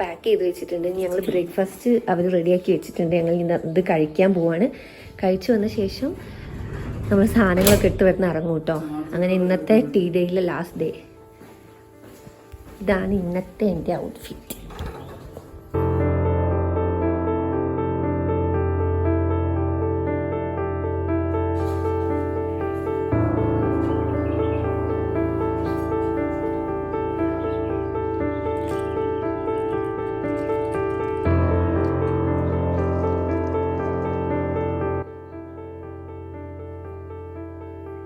Pack ചെയ്ത് വെച്ചിട്ടുണ്ട്. ഞങ്ങൾ ബ്രേക്ക്ഫാസ്റ്റ് അവർ റെഡിയാക്കി വെച്ചിട്ടുണ്ട്. ഞങ്ങൾ ഇത് കഴിക്കാൻ പോവാണ്. കഴിച്ചു വന്ന ശേഷം നമ്മൾ സാധനങ്ങളൊക്കെ ഇട്ട് വരുന്ന ഇറങ്ങും കേട്ടോ. അങ്ങനെ ഇന്നത്തെ ടീ ഡേയിലെ ലാസ്റ്റ് ഡേ. ഇതാണ് ഇന്നത്തെ എൻ്റെ ഔട്ട്ഫിറ്റ്.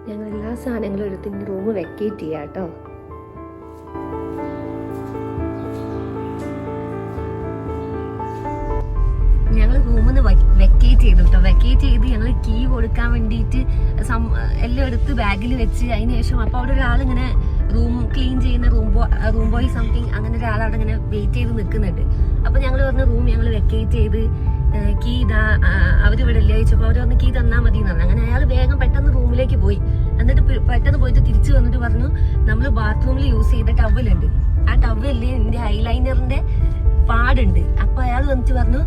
ഞങ്ങൾ എല്ലാ സാധനങ്ങളും എടുത്ത് ഇനി റൂം വെക്കേറ്റ് ചെയ്യാം കേട്ടോ. ഞങ്ങൾ റൂമിൽ നിന്ന് വെക്കേറ്റ് ചെയ്തു കേട്ടോ. വെക്കേറ്റ് ചെയ്ത് ഞങ്ങൾ കീ കൊടുക്കാൻ വേണ്ടിയിട്ട് എല്ലാം എടുത്ത് ബാഗിൽ വെച്ച് അതിന് ശേഷം അപ്പോൾ അവിടെ ഒരാളിങ്ങനെ റൂം ക്ലീൻ ചെയ്യുന്ന റൂം ബോയ് സംതിങ് അങ്ങനെ ഒരാളവിടെ ഇങ്ങനെ വെയിറ്റ് ചെയ്ത് നിൽക്കുന്നുണ്ട്. അപ്പോൾ ഞങ്ങൾ പറഞ്ഞ റൂം ഞങ്ങൾ വെക്കേറ്റ് ചെയ്ത് കീ ഇതാ അവരിവിടെ ഇല്ല ചോദിച്ചപ്പോൾ അവർ പറഞ്ഞ് കീ തന്നാൽ മതി എന്ന് പറഞ്ഞു. അങ്ങനെ അയാൾ വേഗം പെട്ടെന്ന് റൂമിലേക്ക് പോയി. എന്നിട്ട് പെട്ടെന്ന് പോയിട്ട് തിരിച്ചു വന്നിട്ട് പറഞ്ഞു നമ്മൾ ബാത്റൂമിൽ യൂസ് ചെയ്ത ടവലുണ്ട്, ആ ടവലിൽ എൻ്റെ ഐലൈനറിന്റെ പാടുണ്ട്. അപ്പൊ അയാൾ വന്നിട്ട് പറഞ്ഞു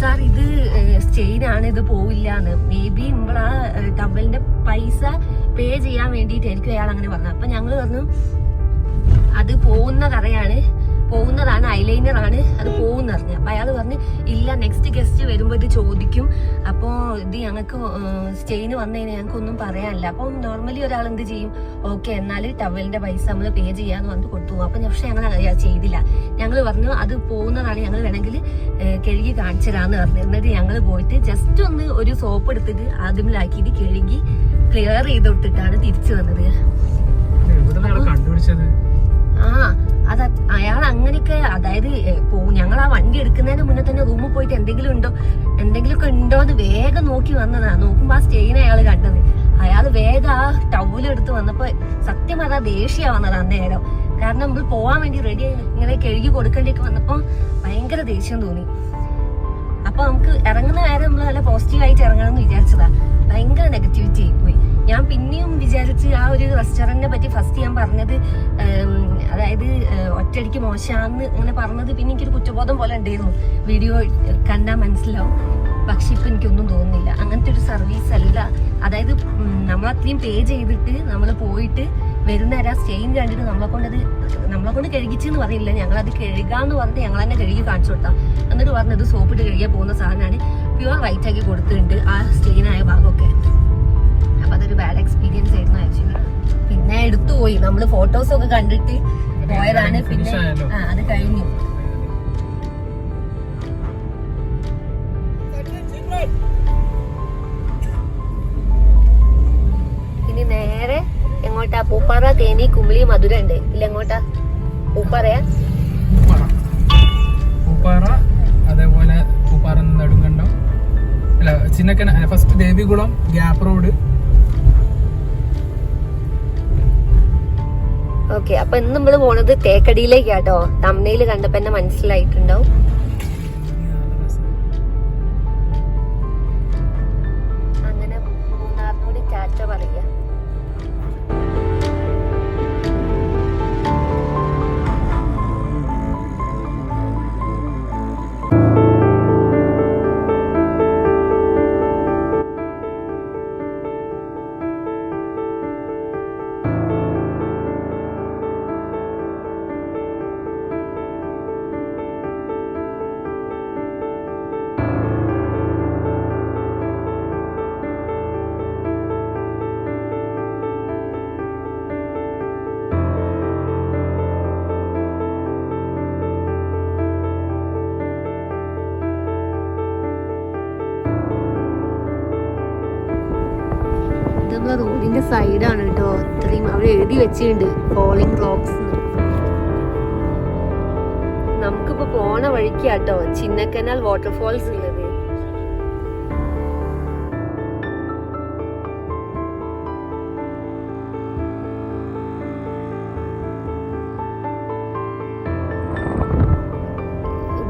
സാർ ഇത് സ്റ്റെയിനാണ്, ഇത് പോവില്ല എന്ന്. മേ ബി നമ്മൾ ആ ടവലിന്റെ പൈസ പേ ചെയ്യാൻ വേണ്ടിയിട്ടായിരിക്കും അയാൾ അങ്ങനെ പറഞ്ഞു. അപ്പൊ ഞങ്ങൾ പറഞ്ഞു അത് പോകുന്നതാണ് ഐലൈനർ ആണ്, അത് പോകുന്ന പറഞ്ഞു. അപ്പൊ അയാൾ പറഞ്ഞു ഇല്ല, നെക്സ്റ്റ് ഗസ്റ്റ് വരുമ്പോൾ ഇത് ചോദിക്കും, അപ്പോൾ ഇത് ഞങ്ങൾക്ക് സ്റ്റെയിന് വന്നതിന് ഞങ്ങൾക്ക് ഒന്നും പറയാനില്ല. അപ്പം നോർമലി ഒരാൾ എന്ത് ചെയ്യും, ഓക്കെ എന്നാൽ ടവലിന്റെ പൈസ നമ്മൾ പേ ചെയ്യാന്ന് പറഞ്ഞിട്ട് കൊടുത്തു. അപ്പൊ പക്ഷെ ഞങ്ങൾ ചെയ്തില്ല. ഞങ്ങൾ പറഞ്ഞു അത് പോകുന്നതാണ്, ഞങ്ങൾ വേണമെങ്കിൽ കഴുകി കാണിച്ചതാന്ന് പറഞ്ഞു. എന്നിട്ട് ഞങ്ങൾ പോയിട്ട് ജസ്റ്റ് ഒന്ന് ഒരു സോപ്പ് എടുത്തിട്ട് ആദ്യമിലാക്കിയിട്ട് കഴുകി ക്ലിയർ ചെയ്തിട്ടിട്ടാണ് തിരിച്ചു വന്നത്. അത് അയാൾ അങ്ങനെയൊക്കെ, അതായത് ഞങ്ങൾ ആ വണ്ടി എടുക്കുന്നതിന് മുന്നേ തന്നെ റൂമിൽ പോയിട്ട് എന്തെങ്കിലുമൊക്കെ ഉണ്ടോ എന്ന് വേഗം നോക്കി വന്നതാ. നോക്കുമ്പോ ആ സ്റ്റെയിൻ അയാൾ കണ്ടത്. അയാൾ വേഗം ആ ടവലെടുത്ത് വന്നപ്പോ സത്യം അതാ ദേഷ്യ വന്നത് അന്നേരം. കാരണം നമ്മൾ പോവാൻ വേണ്ടി റെഡി ആയി ഇങ്ങനെ കഴുകി കൊടുക്കേണ്ടിയൊക്കെ വന്നപ്പോ ഭയങ്കര ദേഷ്യം തോന്നി. അപ്പൊ നമുക്ക് ഇറങ്ങുന്ന കാര്യം നമ്മൾ നല്ല പോസിറ്റീവായിട്ട് ഇറങ്ങണം എന്ന് വിചാരിച്ചതാ. ഭയങ്കര നെഗറ്റിവിറ്റി ആയിപ്പോയി. ഞാൻ പിന്നെയും വിചാരിച്ച് ആ ഒരു റെസ്റ്റോറന്റിനെ പറ്റി ഫസ്റ്റ് ഞാൻ പറഞ്ഞത്, അതായത് ഒറ്റയടിക്ക് മോശമാണെന്ന് അങ്ങനെ പറഞ്ഞത് പിന്നെ എനിക്കൊരു കുറ്റബോധം പോലെ ഉണ്ടായിരുന്നു. വീഡിയോ കണ്ടാൽ മനസ്സിലാവും. പക്ഷെ ഇപ്പൊ എനിക്കൊന്നും തോന്നുന്നില്ല. അങ്ങനത്തെ ഒരു സർവീസ് അല്ല. അതായത് നമ്മളത്രയും പേ ചെയ്തിട്ട് നമ്മൾ പോയിട്ട് വരുന്നേരം സ്റ്റെയിൻ കണ്ടിട്ട് നമ്മളെ കൊണ്ട് കഴുകിച്ചെന്ന് പറയില്ല, ഞങ്ങളത് കഴുകാന്ന് പറഞ്ഞിട്ട് ഞങ്ങൾ തന്നെ കഴുകി കാണിച്ചു കൊടുത്താം. എന്നിട്ട് പറഞ്ഞത് സോപ്പിട്ട് കഴുകിയാൽ പോകുന്ന സാധനമാണ്, പ്യുവർ വൈറ്റ് ആക്കി കൊടുത്തിട്ടുണ്ട് ആ സ്റ്റെയിനായ ഭാഗമൊക്കെ. അപ്പൊ അതൊരു ബാഡ് എക്സ്പീരിയൻസ് ആയിരുന്നു ആക്ച്വലി. പിന്നെ എടുത്തു പോയി, നമ്മള് ഫോട്ടോസൊക്കെ കണ്ടിട്ട് പോയതാണ്. പിന്നെ അത് കഴിഞ്ഞു. ഇനി നേരെ എങ്ങോട്ടാ? പൂപ്പാറ, തേനി, കുമിളി, മധുര ഉണ്ട് ഇല്ല? എങ്ങോട്ടാ? പൂപ്പാറയാ? പൂപ്പാറ, അതേപോലെ പൂപ്പാറ നെടുങ്കണ്ടം, അല്ല Chinnakanal, first Devikulam, gap road. Okay, അപ്പൊ ഇന്ന് നമ്മള് പോണത് തേക്കടിയിലേക്കാട്ടോ. തമിഴ്നയില് കണ്ടപ്പോ എന്നെ മനസ്സിലായിട്ടുണ്ടാവും. അങ്ങനെ മൂന്നാറിനോട് ടാറ്റ പറയാ. റോഡിന്റെ സൈഡാണ് കേട്ടോ. ഇത്രയും അവിടെ എഴുതി വെച്ചിട്ടുണ്ട് ഫോളിംഗ് റോക്സ്. നമുക്കിപ്പോ പോണ വഴിക്കാട്ടോ ചിന്നക്കനാൽ വാട്ടർഫോൾസ് ഉള്ളത്.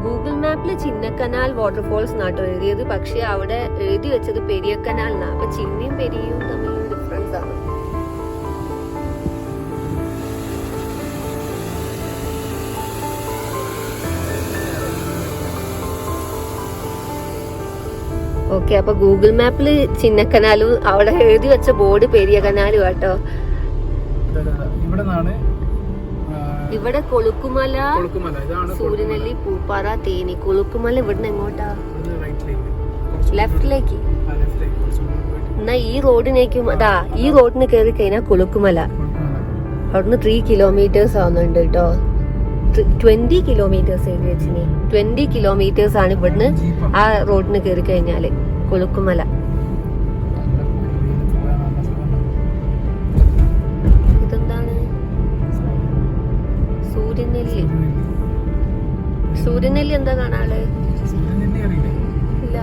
ഗൂഗിൾ മാപ്പില് ചിന്നക്കനാൽ വാട്ടർഫോൾസ് നാട്ടോ എഴുതിയത്. പക്ഷെ അവിടെ എഴുതി വെച്ചത് പെരിയക്കനാൽ എന്നാ. അപ്പൊ ചിന്നയും പെരിയും തമ്മിൽ ഡിഫറൻസ് ആണ്. ഓക്കെ, അപ്പൊ ഗൂഗിൾ മാപ്പില് ചിന്നക്കനാലും അവിടെ എഴുതി വെച്ച ബോർഡ് പെരിയ കനാലും കേട്ടോ. ഇവിടെ കൊളുക്കുമല, സൂര്യനെല്ലി, പൂപ്പാറ, തേനി. കൊളുക്കുമല ഇവിടുന്ന് എങ്ങോട്ടാ? ലെഫ്റ്റിലേക്ക്. എന്നാ ഈ റോഡിനേക്കും അതാ, ഈ റോഡിന് കയറി കഴിഞ്ഞാൽ കൊളുക്കുമല. അവിടുന്ന് 3 കിലോമീറ്റേഴ്സ് ആവുന്നുണ്ട് കേട്ടോ. 20 കിലോമീറ്റേഴ്സ് എഴുതി വെച്ചിനി. 20 കിലോമീറ്റേഴ്സ് ആണ് ഇവിടുന്ന് ആ റോഡിന് കയറി കഴിഞ്ഞാല് കൊളുക്കുമല. ഇതെന്താണ്? സൂര്യനെല്ലി. സൂര്യനെല്ലി എന്താ കാണാള്? ഇല്ല.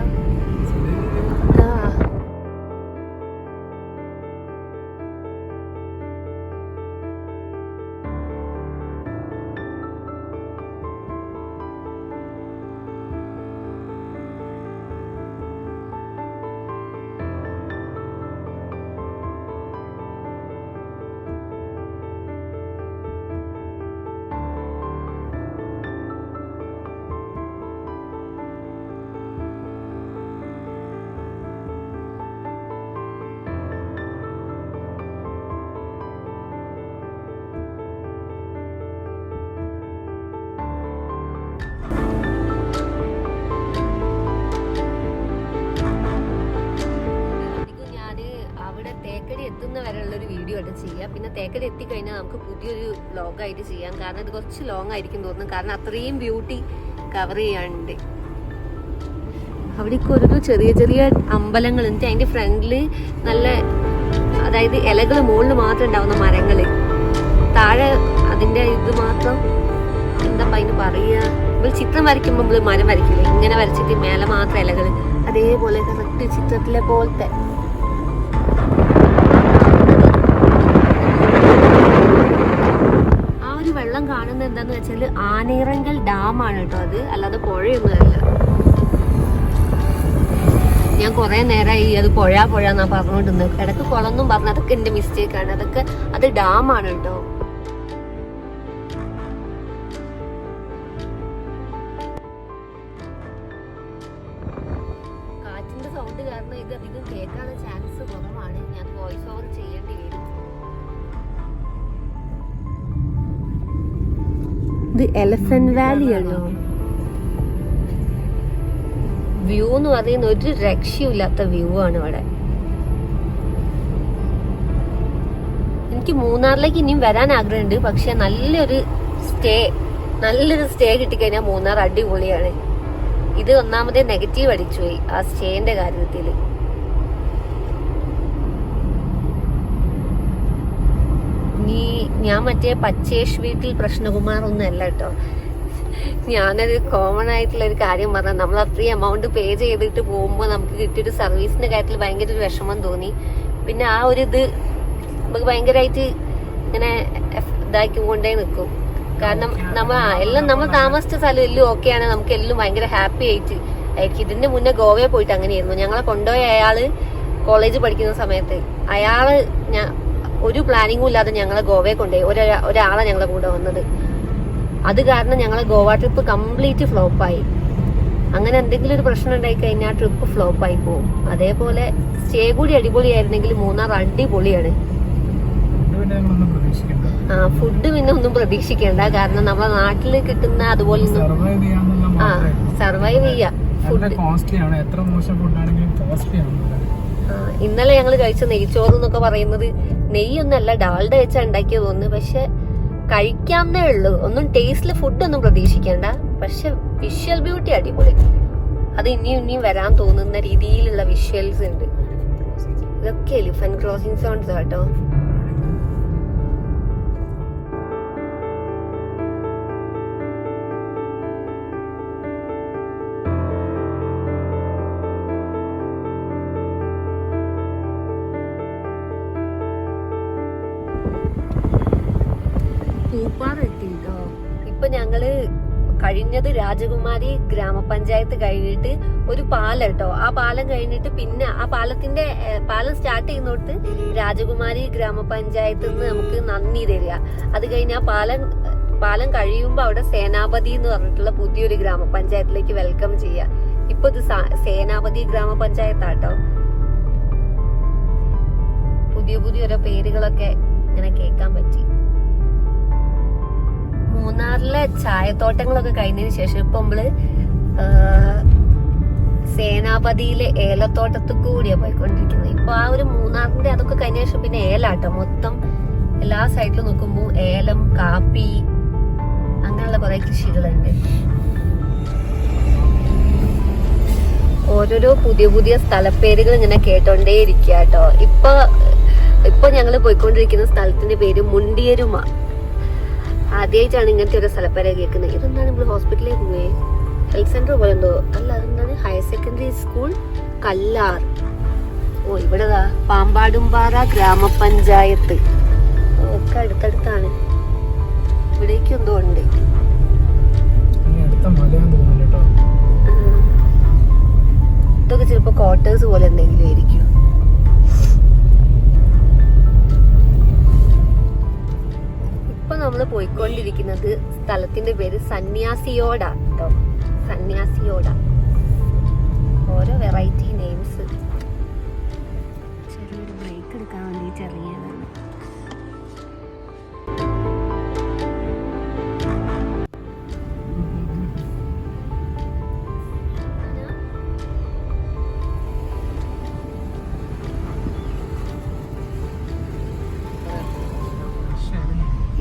തേക്കടി എത്തുന്ന വരെയുള്ളൊരു വീഡിയോ ആയിട്ട് ചെയ്യാം. പിന്നെ തേക്കടി എത്തിക്കഴിഞ്ഞാൽ നമുക്ക് പുതിയൊരു വ്ലോഗായിട്ട് ചെയ്യാം. കാരണം ഇത് കുറച്ച് ലോങ് ആയിരിക്കും തോന്നുന്നു. കാരണം അത്രയും ബ്യൂട്ടി കവർ ചെയ്യാനുണ്ട്. അവിടേക്ക് ഒരു ചെറിയ ചെറിയ അമ്പലങ്ങൾ. എന്നിട്ട് അതിന്റെ ഫ്രണ്ടില് നല്ല, അതായത് ഇലകൾ മുകളിൽ മാത്രം ഉണ്ടാവുന്ന മരങ്ങള്, താഴെ അതിന്റെ ഇത് മാത്രം, എന്താ അതിന് പറയുക, നമ്മൾ ചിത്രം വരയ്ക്കുമ്പോൾ നമ്മള് മരം വരയ്ക്കില്ലേ, ഇങ്ങനെ വരച്ചിട്ട് മേലെ മാത്രം ഇലകള്, അതേപോലെ കറക്റ്റ് ചിത്രത്തിലെ പോലത്തെ. വെള്ളം കാണുന്നത് എന്താന്ന് വെച്ചാല് ആനയിറങ്കൽ ഡാമാണ് കേട്ടോ അത്, അല്ലാതെ പുഴയൊന്നുമല്ല. ഞാൻ കുറെ നേരമായി അത് പുഴ എന്നാ പറഞ്ഞുകൊണ്ടിരുന്നത്. ഇടക്ക് കുളന്നും പറഞ്ഞു, അതൊക്കെ എന്റെ മിസ്റ്റേക്ക് ആണ്. അതൊക്കെ അത് ഡാമാണ് കേട്ടോ. കാറ്റിന്റെ സൗണ്ട് കാരണം ഇത് അധികം കേൾക്കാനുള്ള ചാൻസ് കുറവാണ്. ഞാൻ വോയിസ് ഓവർ ചെയ്യേണ്ടി വരും. ഇത് എലഫന്റ് വാലി ആണോ? വ്യൂ എന്ന് പറയുന്ന ഒരു രക്ഷയില്ലാത്ത വ്യൂ ആണ് ഇവിടെ. എനിക്ക് മൂന്നാറിലേക്ക് ഇനിയും വരാൻ ആഗ്രഹമുണ്ട്. പക്ഷെ നല്ലൊരു സ്റ്റേ കിട്ടിക്കഴിഞ്ഞാൽ മൂന്നാർ അടിപൊളിയാണ്. ഇത് ഒന്നാമതേ നെഗറ്റീവ് അടിച്ചുപോയി ആ സ്റ്റേന്റെ കാര്യത്തില്. ഞാൻ മറ്റേ പച്ചേഷ് വീട്ടിൽ പ്രശ്നകുമാർ ഒന്നും അല്ല കേട്ടോ. ഞാനൊരു കോമൺ ആയിട്ടുള്ള ഒരു കാര്യം പറഞ്ഞാൽ, നമ്മൾ അത്രയും എമൗണ്ട് പേ ചെയ്തിട്ട് പോകുമ്പോൾ നമുക്ക് കിട്ടിയൊരു സർവീസിന്റെ കാര്യത്തിൽ ഭയങ്കര ഒരു വിഷമം തോന്നി. പിന്നെ ആ ഒരു ഇത് നമുക്ക് ഭയങ്കരമായിട്ട് ഇങ്ങനെ ഇതാക്കി കൊണ്ടേ നിൽക്കും. കാരണം എല്ലാം നമ്മൾ താമസിച്ച സ്ഥലം എല്ലാം ഓക്കെയാണ്, നമുക്ക് എല്ലാം ഭയങ്കര ഹാപ്പി ആയിരിക്കും. ഇതിന്റെ മുന്നേ ഗോവയിൽ പോയിട്ട് അങ്ങനെയായിരുന്നു. ഞങ്ങളെ കൊണ്ടുപോയ അയാള് കോളേജ് പഠിക്കുന്ന സമയത്ത് അയാള് ഒരു പ്ലാനിങ്ങും ഇല്ലാതെ ഞങ്ങളെ ഗോവയെ കൊണ്ടുപോയി. ഒരാളെ ഞങ്ങളെ കൂടെ വന്നത്. അത് കാരണം ഞങ്ങളെ ഗോവ ട്രിപ്പ് കംപ്ലീറ്റ് ഫ്ലോപ്പായി. അങ്ങനെ എന്തെങ്കിലും ഒരു പ്രശ്നം ഉണ്ടായി കഴിഞ്ഞാൽ ട്രിപ്പ് ഫ്ലോപ്പായി പോകും. അതേപോലെ സ്റ്റേ കൂടി അടിപൊളിയായിരുന്നെങ്കിൽ മൂന്നാർ അടിപൊളിയാണ്. ഫുഡ് പിന്നെ ഒന്നും പ്രതീക്ഷിക്കേണ്ട. കാരണം നമ്മളെ നാട്ടിൽ കിട്ടുന്ന അതുപോലെ സർവൈവ് ചെയ്യാം. ഇന്നലെ ഞങ്ങൾ കഴിച്ച നെയ്ച്ചോറ് എന്നൊക്കെ പറയുന്നത് നെയ്യൊന്നല്ല, ഡാൽഡ വെച്ചാ ഉണ്ടാക്കിയത് തോന്നുന്നു. പക്ഷെ കഴിക്കാന്നേ ഉള്ളൂ. ഒന്നും ടേസ്റ്റില് ഫുഡൊന്നും പ്രതീക്ഷിക്കേണ്ട. പക്ഷെ വിഷ്വൽ ബ്യൂട്ടി അടിപൊളി. അത് ഇനിയും വരാൻ തോന്നുന്ന രീതിയിലുള്ള വിഷ്വൽസ് ഉണ്ട്. ഇതൊക്കെ എലിഫന്റ് ക്രോസിംഗ് സോൺസ് കേട്ടോ. പൂപ്പാറ എത്തിട്ടോ. ഇപ്പൊ ഞങ്ങള് കഴിഞ്ഞത് രാജകുമാരി ഗ്രാമപഞ്ചായത്ത് കഴിഞ്ഞിട്ട് ഒരു പാലം കേട്ടോ. ആ പാലം കഴിഞ്ഞിട്ട് പിന്നെ ആ പാലം സ്റ്റാർട്ട് ചെയ്യുന്നോട്ട് രാജകുമാരി ഗ്രാമപഞ്ചായത്ത് നിന്ന് നമുക്ക് നന്ദി തരിക. അത് കഴിഞ്ഞ് ആ പാലം കഴിയുമ്പോ അവിടെ സേനാപതി എന്ന് പറഞ്ഞിട്ടുള്ള പുതിയൊരു ഗ്രാമപഞ്ചായത്തിലേക്ക് വെൽക്കം ചെയ്യുക. ഇപ്പൊ ഇത് സേനാപതി ഗ്രാമപഞ്ചായത്താട്ടോ. പുതിയ പുതിയ ഓരോ പേരുകളൊക്കെ ഇങ്ങനെ കേൾക്കാൻ പറ്റി. മൂന്നാറിലെ ചായത്തോട്ടങ്ങളൊക്കെ കഴിഞ്ഞതിന് ശേഷം ഇപ്പൊ നമ്മള് സേനാപതിയിലെ ഏലത്തോട്ടത്തിൽ കൂടിയാ പോയിക്കൊണ്ടിരിക്കുന്നത്. ഇപ്പൊ ആ ഒരു മൂന്നാറിന്റെ അതൊക്കെ കഴിഞ്ഞ ശേഷം പിന്നെ ഏലാട്ടോ മൊത്തം. എല്ലാ സൈഡിലും നോക്കുമ്പോ ഏലം, കാപ്പി, അങ്ങനെയുള്ള കുറെ കൃഷികളുണ്ട്. ഓരോരോ പുതിയ പുതിയ സ്ഥലപ്പേരുകൾ ഇങ്ങനെ കേട്ടോണ്ടേ ഇരിക്കുക കേട്ടോ. ഇപ്പൊ ഞങ്ങള് പോയിക്കൊണ്ടിരിക്കുന്ന സ്ഥലത്തിന്റെ പേര് മുണ്ടിയരുമ. ആദ്യമായിട്ടാണ് ഇങ്ങനത്തെ ഒരു സ്ഥലപ്പേരെ കേൾക്കുന്നത്. ഇതെന്താണ് നമ്മൾ ഹോസ്പിറ്റലിലേക്ക് പോയേ, ഹെൽത്ത് സെന്റർ പോലെ എന്തോ അല്ല, അതെന്താണ് ഹയർ സെക്കൻഡറി സ്കൂൾ കല്ലാർ. ഓ ഇവിടെതാ പാമ്പാടുംപാറ ഗ്രാമപഞ്ചായത്ത് ഒക്കെ അടുത്തടുത്താണ്. ഇവിടേക്ക് എന്തോ ഉണ്ട്. ഇതൊക്കെ ചിലപ്പോ ക്വാർട്ടേഴ്സ് പോലെ എന്തെങ്കിലും ആയിരിക്കും. ഇപ്പൊ നമ്മള് പോയിക്കൊണ്ടിരിക്കുന്നത് സ്ഥലത്തിന്റെ പേര് സന്യാസിയോട കേട്ടോ. സന്യാസിയോട. ഓരോ വെറൈറ്റി നെയിംസ്. ചെറിയൊരു ബ്രേക്ക് എടുക്കാൻ വേണ്ടിട്ട് ഇറങ്ങിയതാണ്.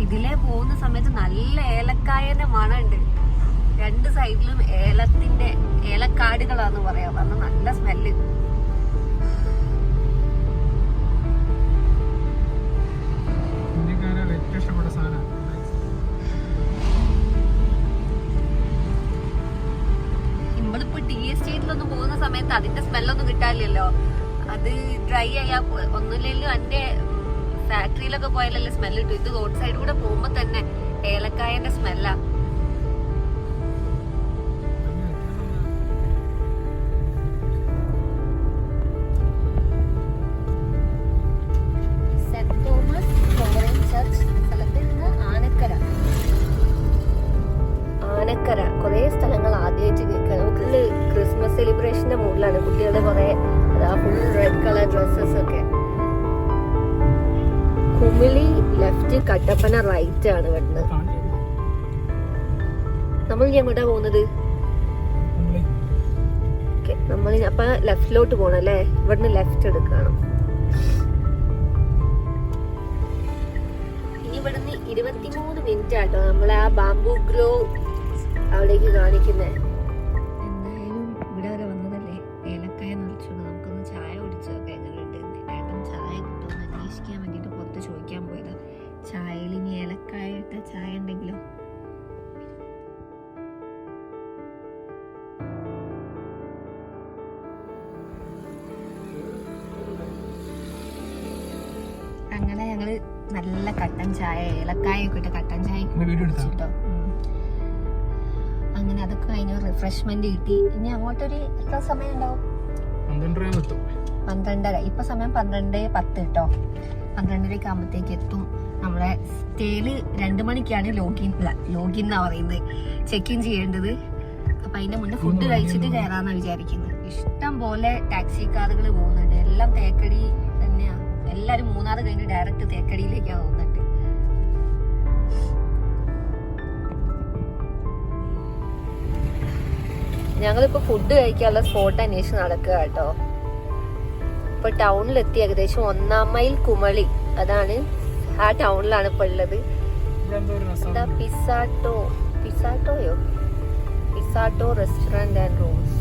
ഇതിലെ പോകുന്ന സമയത്ത് നല്ല ഏലക്കായന്റെ മണമുണ്ട്. രണ്ട് സൈഡിലും ഏലക്കാടുകളാന്ന് പറയാം. പറഞ്ഞ നല്ല സ്മെല്ല്. നമ്മളിപ്പോ ടീ എസ്റ്റേറ്റിലൊന്നും പോകുന്ന സമയത്ത് അതിന്റെ സ്മെല്ലൊന്നും കിട്ടാനില്ലല്ലോ. അത് ഡ്രൈ ആയാ ഒന്നുമില്ലെങ്കിലും അതിന്റെ ഫാക്ടറിയിലൊക്കെ പോയാലല്ലേ സ്മെല്ല് കിട്ടും. ഇത് റോഡ് സൈഡ് കൂടെ പോകുമ്പോ തന്നെ ഏലക്കായന്റെ സ്മെല്ലാ. സെന്റ് തോമസ് ഫ്ലോറൻ ചർച്ച് സ്ഥലത്ത് നിന്ന് ആനക്കര. കുറെ സ്ഥലങ്ങൾ ആദ്യമായിട്ട് കേൾക്കണം. ഫുള്ള് ക്രിസ്മസ് സെലിബ്രേഷന്റെ മൂഡിലാണ്. കുട്ടികളുടെ കുറെ ഫുൾ റെഡ് കളർ ഡ്രസ്സസ് ഒക്കെ. കുമിളി ലെഫ്റ്റ്, കട്ടപ്പന റൈറ്റ് ആണ് വരുന്നത്. നമ്മൾ ഇനി എങ്ങോട്ടാ പോകുന്നത്? നമ്മൾ അപ്പൊ ലെഫ്റ്റിലോട്ട് പോണം അല്ലേ? ഇവിടുന്ന് ലെഫ്റ്റ് എടുക്കണം. ഇനി ഇവിടുന്ന് 23 മിനിറ്റ് ആട്ടോ നമ്മളെ ആ ബാംബു ഗ്രോവ് അവിടേക്ക് കാണിക്കുന്നേ. എന്തായാലും ഇവിടെ വരെ വന്നതല്ലേ, ഏലക്കായ നിറച്ചോണ്ട് നമുക്കൊന്ന് ചായ കുടിച്ചു നോക്കാം എങ്ങനെയുണ്ട്. ഏട്ടൻ ചായ കിട്ടുമെന്ന് അന്വേഷിക്കാൻ വേണ്ടിട്ട് പുറത്ത് ചോദിക്കാൻ പോയതാ. ചായയിൽ ഇനി ഏലക്കായ ഇട്ട ചായ ഉണ്ടെങ്കിലോ. അങ്ങനെ ഞങ്ങള് നല്ല കട്ടൻ ചായ, ഏലക്കായ ഒക്കെ ഇട്ട കട്ടൻ ചായ കുടിച്ചിട്ടോ. അങ്ങനെ അതൊക്കെ കഴിഞ്ഞ റിഫ്രഷ്മെന്റ് കിട്ടി. ഇനി അങ്ങോട്ടൊരു എത്ര സമയം ഉണ്ടാവും? 12:30. ഇപ്പൊ സമയം 12:10 കേട്ടോ. 12:30 ആകുമ്പോഴത്തേക്ക് എത്തും. നമ്മളെ സ്റ്റേയില് 2 മണിക്കാണ് ലോഗിൻ എന്നാ പറയുന്നത്, ചെക്ക് ഇൻ ചെയ്യേണ്ടത്. അപ്പൊ അതിന്റെ മുന്നേ ഫുഡ് കഴിച്ചിട്ട് കയറാന്നാ വിചാരിക്കുന്നത്. ഇഷ്ടം പോലെ ടാക്സി കാറുകൾ പോകുന്നുണ്ട്. എല്ലാം തേക്കടി തന്നെയാ. എല്ലാരും മൂന്നാറ് കഴിഞ്ഞ് ഡയറക്റ്റ് തേക്കടിയിലേക്കാണ് പോകുന്നുണ്ട്. ഞങ്ങളിപ്പോ ഫുഡ് കഴിക്കാനുള്ള സ്പോട്ട് അന്വേഷിച്ച് നടക്കുക കേട്ടോ. ഇപ്പൊ ടൗണിലെത്തി. ഏകദേശം 1-ാം മൈൽ കുമളി, അതാണ് ആ ടൗണിലാണ് ഇപ്പൊ ഉള്ളത്. എന്താ പിസാട്ടോ റെസ്റ്റോറന്റ് ആൻഡ് റൂംസ്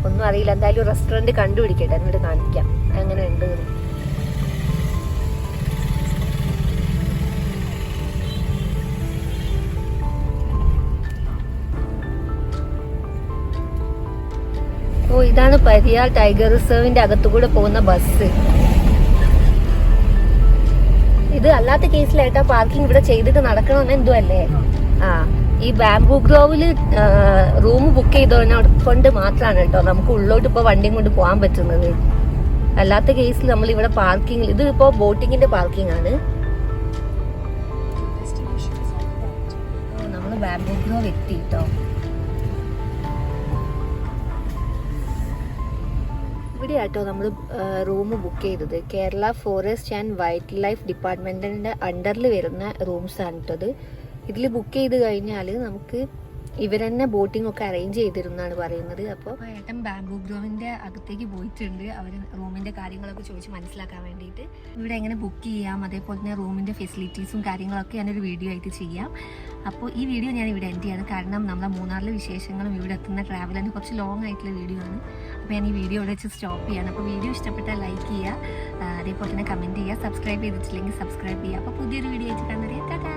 ഒന്നും അറിയില്ല. എന്തായാലും റെസ്റ്റോറന്റ് കണ്ടുപിടിക്കട്ടെ, എന്നിട്ട് കാണിക്കാം എങ്ങനെ ഉണ്ട്. ഓ ഇതാണ് പരിയാർ ടൈഗർ റിസർവിന്റെ അകത്തുകൂടെ പോകുന്ന ബസ്. ഇത് അല്ലാത്ത കേസിലേട്ടാ പാർക്കിംഗ് ഇവിടെ ചെയ്തിട്ട് നടക്കണമെന്ന് എന്തോ അല്ലേ? ആ ഈ ബാംബു ഗ്രോവില് റൂം ബുക്ക് ചെയ്തോണ്ട് മാത്രമാണ് കേട്ടോ നമുക്ക് ഉള്ളോട്ട് ഇപ്പൊ വണ്ടിയും കൊണ്ട് പോകാൻ പറ്റുന്നത്. അല്ലാത്ത കേസിൽ നമ്മൾ ഇവിടെ പാർക്കിംഗ്, ഇത് ഇപ്പോ ബോട്ടിങ്ങിന്റെ പാർക്കിംഗ് ആണ്. നമ്മള് ബാംബു ഗ്രോവ് എത്തി കേട്ടോ. ഇവിടെ ആട്ടോ നമ്മൾ റൂം ബുക്ക് ചെയ്തത്. Kerala forest and wildlife ഡിപ്പാർട്ട്മെന്റിന്റെ അണ്ടറിൽ വരുന്ന റൂംസ് ആണ് കേട്ടത്. ഇതിൽ ബുക്ക് ചെയ്ത് കഴിഞ്ഞാൽ നമുക്ക് ഇവരെന്നെ ബോട്ടിംഗ് ഒക്കെ അറേഞ്ച് ചെയ്തിരുന്നാണ് പറയുന്നത്. അപ്പോൾ ഏട്ടൻ ബാംബൂ ഗ്രോവിന്റെ അകത്തേക്ക് പോയിട്ടുണ്ട്. അവർ റൂമിന്റെ കാര്യങ്ങളൊക്കെ ചോദിച്ച് മനസ്സിലാക്കാൻ വേണ്ടിയിട്ട്. ഇവിടെ എങ്ങനെ ബുക്ക് ചെയ്യാം, അതേപോലെ തന്നെ റൂമിന്റെ ഫെസിലിറ്റീസും കാര്യങ്ങളൊക്കെ ഞാനൊരു വീഡിയോ ആയിട്ട് ചെയ്യാം. അപ്പോൾ ഈ വീഡിയോ ഞാൻ ഇവിടെ എൻഡ് ചെയ്യാണ്. കാരണം നമ്മളെ മൂന്നാറിലെ വിശേഷങ്ങളും ഇവിടെ എത്തുന്ന ട്രാവലിന് കുറച്ച് ലോങ് ആയിട്ടുള്ള വീഡിയോ ആണ്. അപ്പോൾ ഞാൻ ഈ വീഡിയോ ഇവിടെ വെച്ച് സ്റ്റോപ്പ് ചെയ്യാണ്. അപ്പോൾ വീഡിയോ ഇഷ്ടപ്പെട്ടാൽ ലൈക്ക് ചെയ്യുക, അതേപോലെ തന്നെ കമൻറ്റ് ചെയ്യുക, സബ്സ്ക്രൈബ് ചെയ്തിട്ടില്ലെങ്കിൽ സബ്സ്ക്രൈബ് ചെയ്യുക. അപ്പോൾ പുതിയൊരു വീഡിയോ ആയിട്ട് കാണുന്നത്. ടാറ്റാ.